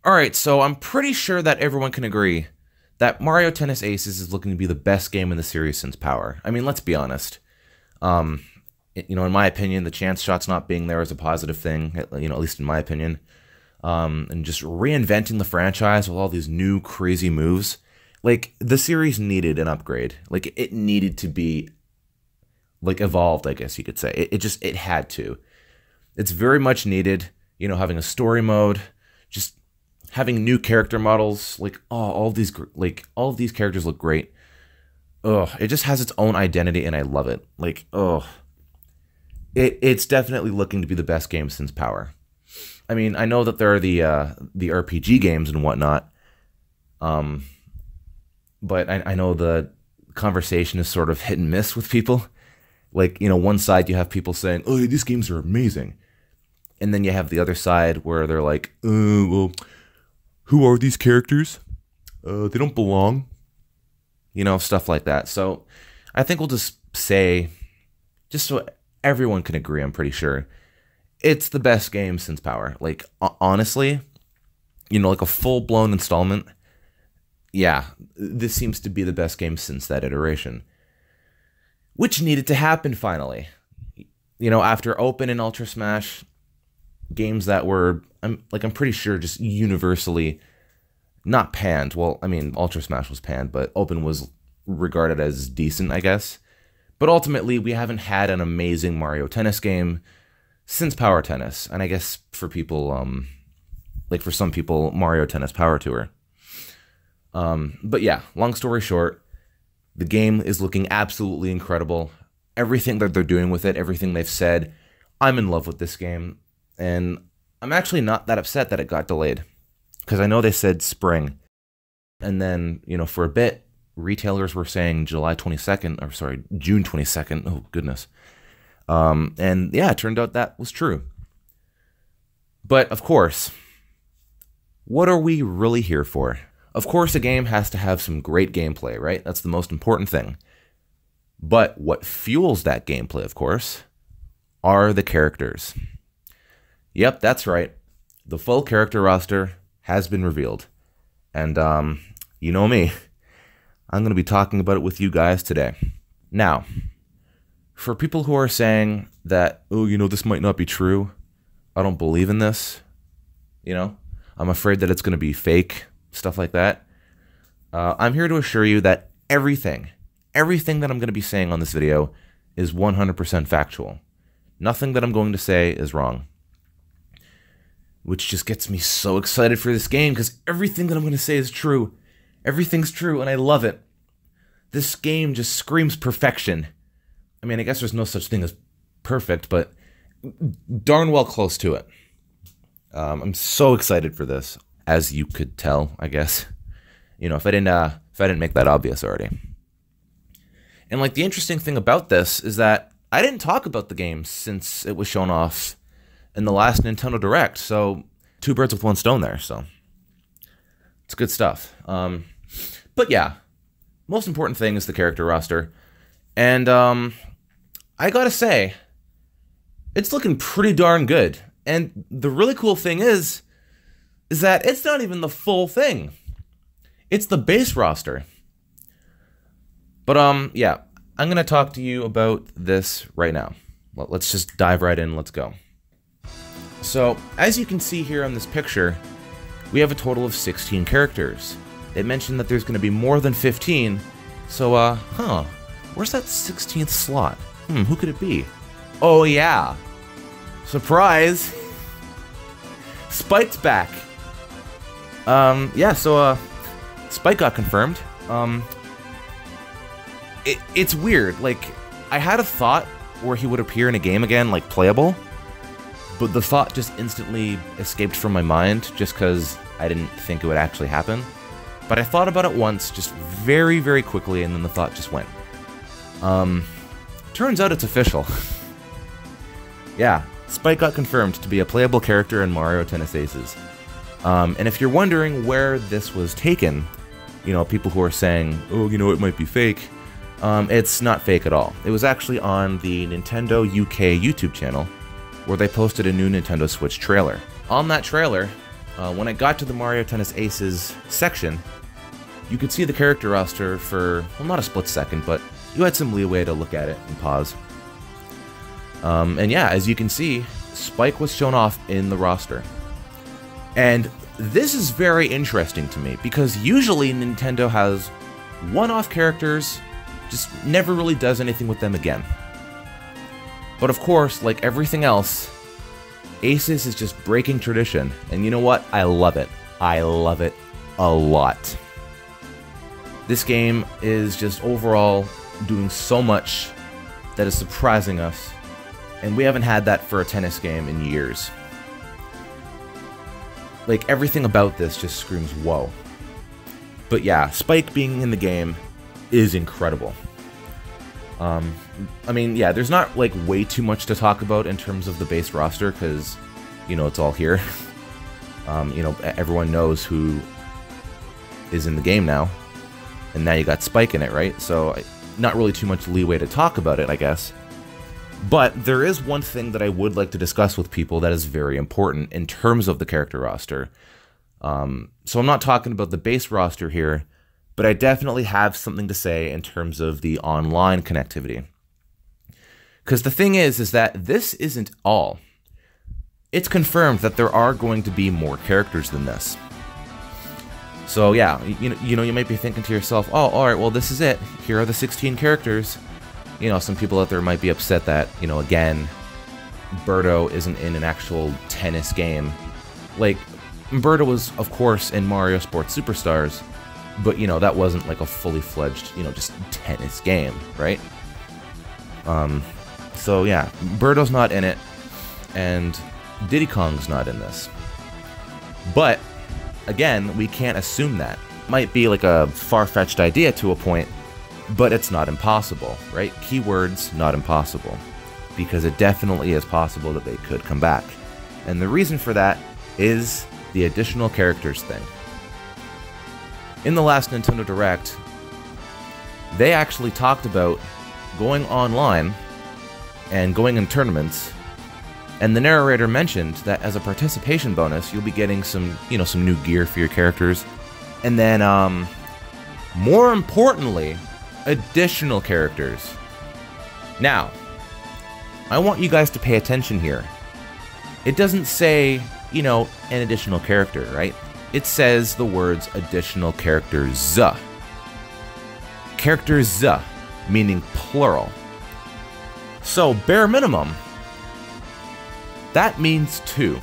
Alright, so I'm pretty sure that everyone can agree that Mario Tennis Aces is looking to be the best game in the series since Power. I mean, let's be honest. In my opinion, the chance shots not being there is a positive thing, at least in my opinion. And just reinventing the franchise with all these new crazy moves. Like, the series needed an upgrade. Like, it needed to be, like, evolved, I guess you could say. It had to. It's very much needed, having a story mode, just having new character models, all of these characters look great. Ugh, it just has its own identity, and I love it. It's definitely looking to be the best game since Power. I mean, I know that there are the RPG games and whatnot, but I know the conversation is sort of hit and miss with people. One side you have people saying, "Oh, these games are amazing," and then you have the other side where they're like, well, who are these characters? They don't belong." Stuff like that. So I think we'll just say, just so everyone can agree, I'm pretty sure, it's the best game since Power. Honestly, a full-blown installment, yeah, this seems to be the best game since that iteration. Which needed to happen finally. After Open and Ultra Smash, games that were, I'm pretty sure, just universally not panned. Well, I mean, Ultra Smash was panned, but Open was regarded as decent, I guess. But ultimately, we haven't had an amazing Mario Tennis game since Power Tennis. And I guess for people, for some people, Mario Tennis Power Tour. But yeah, long story short, the game is looking absolutely incredible. Everything that they're doing with it, everything they've said, I'm in love with this game. And I'm actually not that upset that it got delayed. Because I know they said spring. And then, for a bit, retailers were saying June 22nd. Oh, goodness. And yeah, it turned out that was true. But, of course, what are we really here for? Of course, a game has to have some great gameplay, right? That's the most important thing. But what fuels that gameplay, of course, are the characters. Yep, that's right. The full character roster has been revealed. And, you know me, I'm going to be talking about it with you guys today. Now, for people who are saying that, oh, this might not be true, I don't believe in this, I'm afraid that it's going to be fake, stuff like that, I'm here to assure you that everything that I'm going to be saying on this video is 100% factual. Nothing that I'm going to say is wrong. Which just gets me so excited for this game, because everything that I'm going to say is true. Everything's true, and I love it. This game just screams perfection. I mean, I guess there's no such thing as perfect, but darn well close to it. I'm so excited for this, as you could tell, I guess. If I didn't make that obvious already. And the interesting thing about this is that I didn't talk about the game since it was shown off in the last Nintendo Direct, so two birds with one stone there, so it's good stuff. But yeah, most important thing is the character roster, and I gotta say, it's looking pretty darn good. And the really cool thing is that it's not even the full thing. It's the base roster. But yeah, I'm gonna talk to you about this right now. Well, let's just dive right in, let's go. So, as you can see here on this picture, we have a total of 16 characters. They mentioned that there's going to be more than 15, so, where's that 16th slot? Who could it be? Oh yeah! Surprise! Spike's back! Yeah, so, Spike got confirmed. It's weird, I had a thought where he would appear in a game again, playable, but the thought just instantly escaped from my mind just because I didn't think it would actually happen. But I thought about it once, just very, very quickly, and then the thought just went. Turns out it's official. Yeah, Spike got confirmed to be a playable character in Mario Tennis Aces. And if you're wondering where this was taken, people who are saying, oh, it might be fake, it's not fake at all. It was actually on the Nintendo UK YouTube channel, where they posted a new Nintendo Switch trailer. On that trailer, when I got to the Mario Tennis Aces section, you could see the character roster for, well, not a split second, but you had some leeway to look at it and pause. And yeah, as you can see, Spike was shown off in the roster. And this is very interesting to me, because usually Nintendo has one-off characters, just never really does anything with them again. But of course, like everything else, Aces is just breaking tradition, and you know what? I love it. I love it a lot. This game is just overall doing so much that is surprising us, and we haven't had that for a tennis game in years. Like, everything about this just screams whoa. But yeah, Spike being in the game is incredible. I mean, yeah, there's not, like, way too much to talk about in terms of the base roster, because, you know, it's all here. You know, everyone knows who is in the game now, and now you got Spike in it, right? So, not really too much leeway to talk about it, I guess. But there is one thing that I would like to discuss with people that is very important in terms of the character roster. So I'm not talking about the base roster here, but I definitely have something to say in terms of the online connectivity. Because the thing is that this isn't all. It's confirmed that there are going to be more characters than this. So yeah, you know, you might be thinking to yourself, oh, alright, well this is it. Here are the 16 characters. You know, some people out there might be upset that, you know, again, Birdo isn't in an actual tennis game. Like, Birdo was, of course, in Mario Sports Superstars, but, you know, that wasn't like a fully fledged, you know, just tennis game, right? So yeah, Birdo's not in it, and Diddy Kong's not in this. But, again, we can't assume that. Might be like a far-fetched idea to a point, but it's not impossible, right? Keywords, not impossible. Because it definitely is possible that they could come back. And the reason for that is the additional characters thing. In the last Nintendo Direct, they actually talked about going online and going in tournaments, and the narrator mentioned that as a participation bonus, you'll be getting some, you know, some new gear for your characters. And then, more importantly, additional characters. Now, I want you guys to pay attention here. It doesn't say, you know, an additional character, right? It says the words additional characters. Characters, meaning plural. So, bare minimum, that means 2.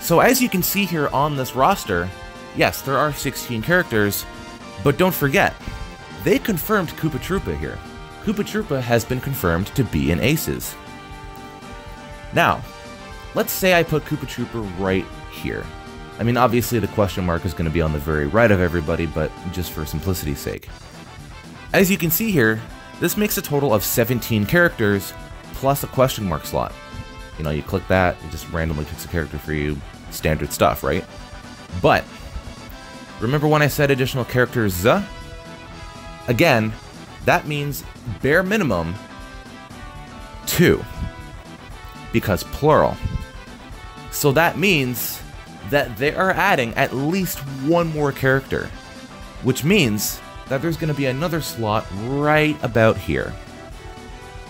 So as you can see here on this roster, yes, there are 16 characters, but don't forget, they confirmed Koopa Troopa here. Koopa Troopa has been confirmed to be in Aces. Now, let's say I put Koopa Troopa right here. I mean, obviously the question mark is going to be on the very right of everybody, but just for simplicity's sake. As you can see here, this makes a total of 17 characters plus a question mark slot. You know, you click that, it just randomly picks a character for you, standard stuff, right? But, remember when I said additional characters? Again, that means bare minimum 2, because plural. So that means that they are adding at least 1 more character, which means that there's going to be another slot right about here.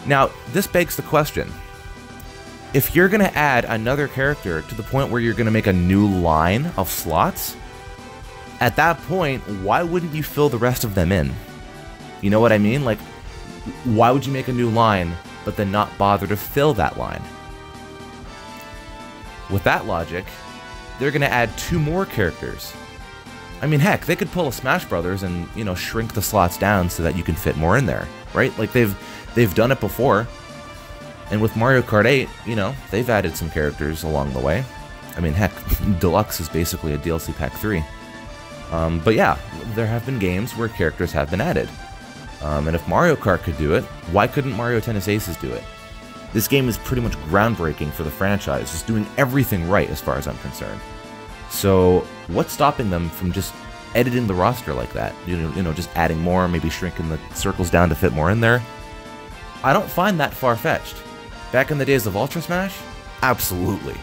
Now, this begs the question. If you're going to add another character to the point where you're going to make a new line of slots, at that point, why wouldn't you fill the rest of them in? You know what I mean? Like, why would you make a new line, but then not bother to fill that line? With that logic, they're going to add 2 more characters. I mean, heck, they could pull a Smash Brothers and, you know, shrink the slots down so that you can fit more in there, right? Like, they've done it before. And with Mario Kart 8, you know, they've added some characters along the way. I mean, heck, Deluxe is basically a DLC Pack 3. But yeah, there have been games where characters have been added. And if Mario Kart could do it, why couldn't Mario Tennis Aces do it? This game is pretty much groundbreaking for the franchise, just doing everything right as far as I'm concerned. So, what's stopping them from just editing the roster like that? You know, just adding more, maybe shrinking the circles down to fit more in there? I don't find that far-fetched. Back in the days of Ultra Smash? Absolutely.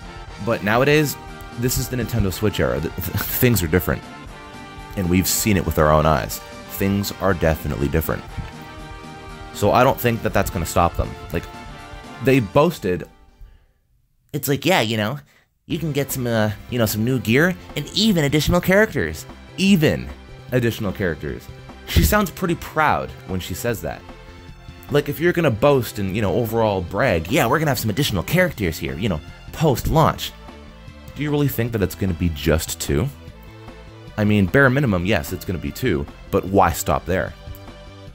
But nowadays, this is the Nintendo Switch era. Things are different. And we've seen it with our own eyes. Things are definitely different. So I don't think that that's going to stop them. Like, they boasted, it's like, yeah, you know, you can get some, you know, some new gear and even additional characters. Even additional characters. She sounds pretty proud when she says that. Like, if you're going to boast and, you know, overall brag, yeah, we're going to have some additional characters here, you know, post-launch. Do you really think that it's going to be just 2? I mean, bare minimum, yes, it's going to be 2, but why stop there?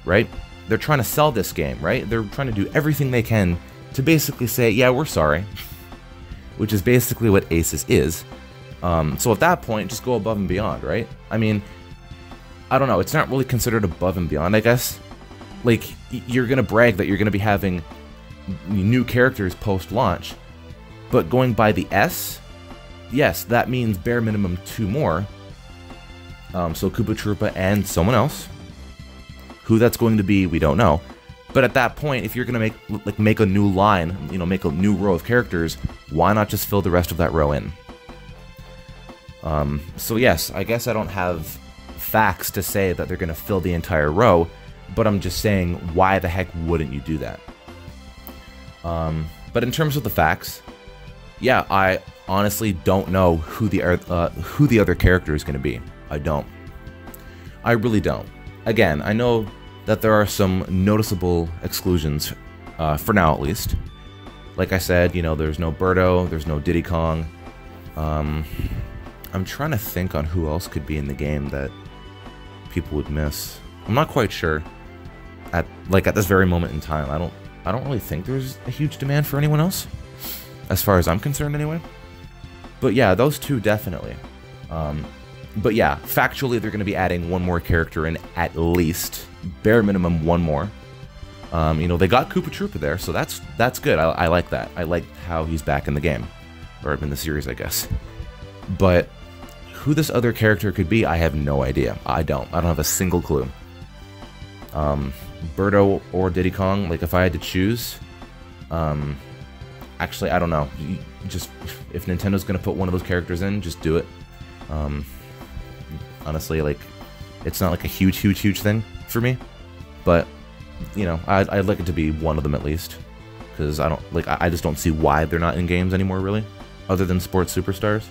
Right? They're trying to sell this game, right? They're trying to do everything they can to basically say, yeah, we're sorry. Which is basically what Aces is. So at that point, just go above and beyond, right? I mean, I don't know, it's not really considered above and beyond, I guess. Like, you're going to brag that you're going to be having new characters post-launch, but going by the S, yes, that means bare minimum 2 more. So Koopa Troopa and someone else. Who that's going to be, we don't know. But at that point, if you're going to make a new line, you know, make a new row of characters, why not just fill the rest of that row in? So yes, I guess I don't have facts to say that they're going to fill the entire row, but I'm just saying, why the heck wouldn't you do that? But in terms of the facts, yeah, I honestly don't know who the other character is going to be. I don't. I really don't. Again, I know that there are some noticeable exclusions, for now at least. Like I said, you know, there's no Birdo, there's no Diddy Kong. I'm trying to think on who else could be in the game that people would miss. I'm not quite sure. At this very moment in time, I don't really think there's a huge demand for anyone else, as far as I'm concerned anyway. But yeah, those 2 definitely. But yeah, factually, they're going to be adding 1 more character in at least, bare minimum 1 more. You know, they got Koopa Troopa there, so that's good. I like that. I like how he's back in the game, or in the series, I guess. But who this other character could be, I have no idea. I don't have a single clue. Birdo or Diddy Kong, like if I had to choose, actually, I don't know. Just, if Nintendo's going to put one of those characters in, just do it. Honestly, like, it's not like a huge thing for me, but, you know, I'd like it to be one of them at least, because I just don't see why they're not in games anymore, really, other than Sports Superstars.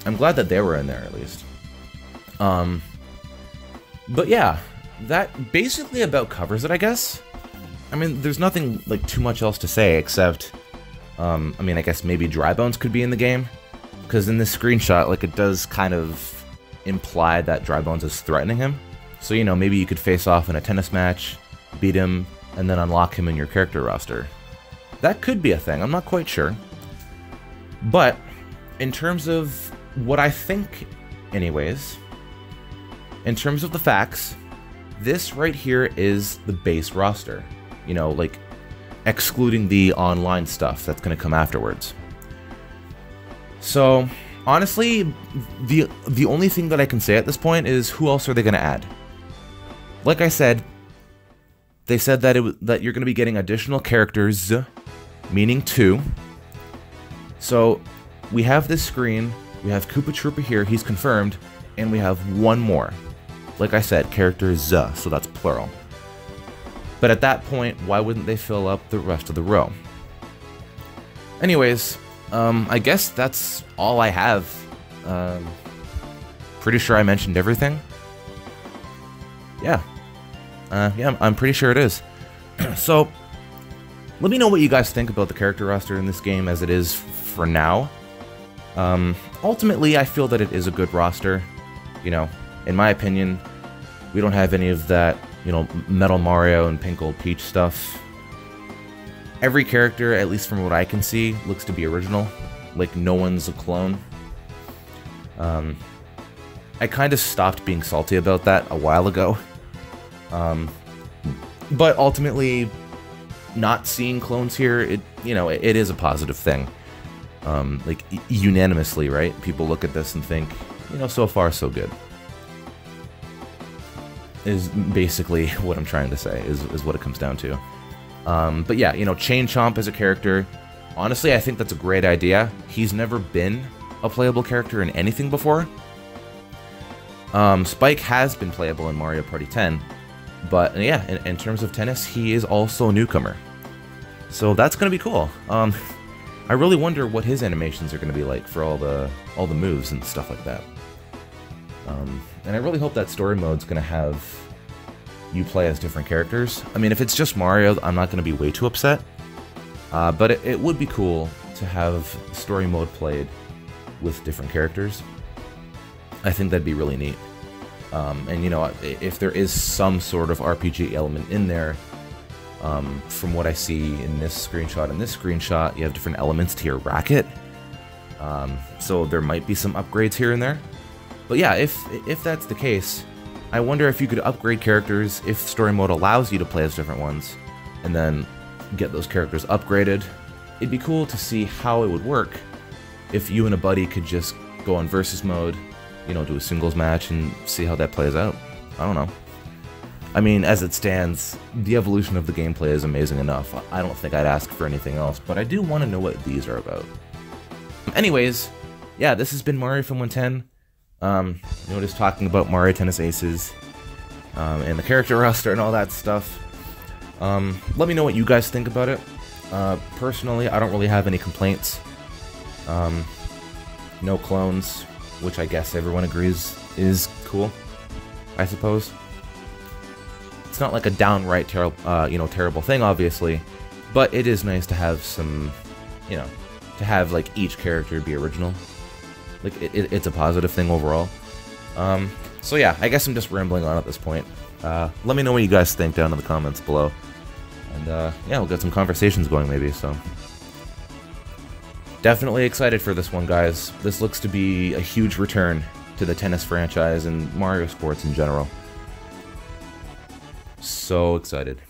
I'm glad that they were in there, at least. But yeah, that basically about covers it, I guess. I mean, there's nothing, like, too much else to say, except, I mean, I guess maybe Dry Bones could be in the game, because in this screenshot, like, it does kind of imply that Dry Bones is threatening him. So, you know, maybe you could face off in a tennis match, beat him, and then unlock him in your character roster. That could be a thing, I'm not quite sure. But, in terms of what I think, anyways, in terms of the facts, this right here is the base roster. You know, like, excluding the online stuff that's going to come afterwards. So, honestly, the only thing that I can say at this point is, who else are they going to add? Like I said, they said that that you're going to be getting additional characters, meaning 2. So, we have this screen, we have Koopa Troopa here, he's confirmed, and we have 1 more. Like I said, characters, so that's plural. But at that point, why wouldn't they fill up the rest of the row? Anyways, I guess that's all I have. Pretty sure I mentioned everything. Yeah. Yeah, I'm pretty sure it is. So, let me know what you guys think about the character roster in this game as it is for now. Ultimately, I feel that it is a good roster. You know, in my opinion, we don't have any of that, you know, Metal Mario and Pink Gold Peach stuff. Every character, at least from what I can see, looks to be original. Like, no one's a clone. I kind of stopped being salty about that a while ago. But ultimately, not seeing clones here, it is a positive thing. Like, unanimously, right? People look at this and think, you know, so far so good. Is basically what I'm trying to say, is what it comes down to. But yeah, you know, Chain Chomp as a character, honestly, I think that's a great idea. He's never been a playable character in anything before. Spike has been playable in Mario Party 10, but yeah, in terms of tennis, he is also a newcomer. So that's gonna be cool. I really wonder what his animations are gonna be like for all the moves and stuff like that. And I really hope that story mode's gonna have you play as different characters. I mean, if it's just Mario, I'm not gonna be way too upset. But it would be cool to have story mode played with different characters. I think that'd be really neat. And you know, if there is some sort of RPG element in there, from what I see in this screenshot, you have different elements to your racket. So there might be some upgrades here and there. But yeah, if that's the case, I wonder if you could upgrade characters if story mode allows you to play as different ones, and then get those characters upgraded. It'd be cool to see how it would work if you and a buddy could just go on versus mode, you know, do a singles match and see how that plays out. I don't know. I mean, as it stands, the evolution of the gameplay is amazing enough. I don't think I'd ask for anything else, but I do want to know what these are about. Anyways, yeah, this has been Mario Film 110. You know, just talking about Mario Tennis Aces, and the character roster and all that stuff. Let me know what you guys think about it. Personally, I don't really have any complaints. No clones, which I guess everyone agrees is cool, I suppose. It's not like a downright terrible thing, obviously, but it is nice to have some, you know, to have like each character be original. Like it's a positive thing overall. So yeah, I guess I'm just rambling on at this point. Let me know what you guys think down in the comments below. And yeah, we'll get some conversations going maybe, so. Definitely excited for this one, guys. This looks to be a huge return to the tennis franchise and Mario sports in general. So excited.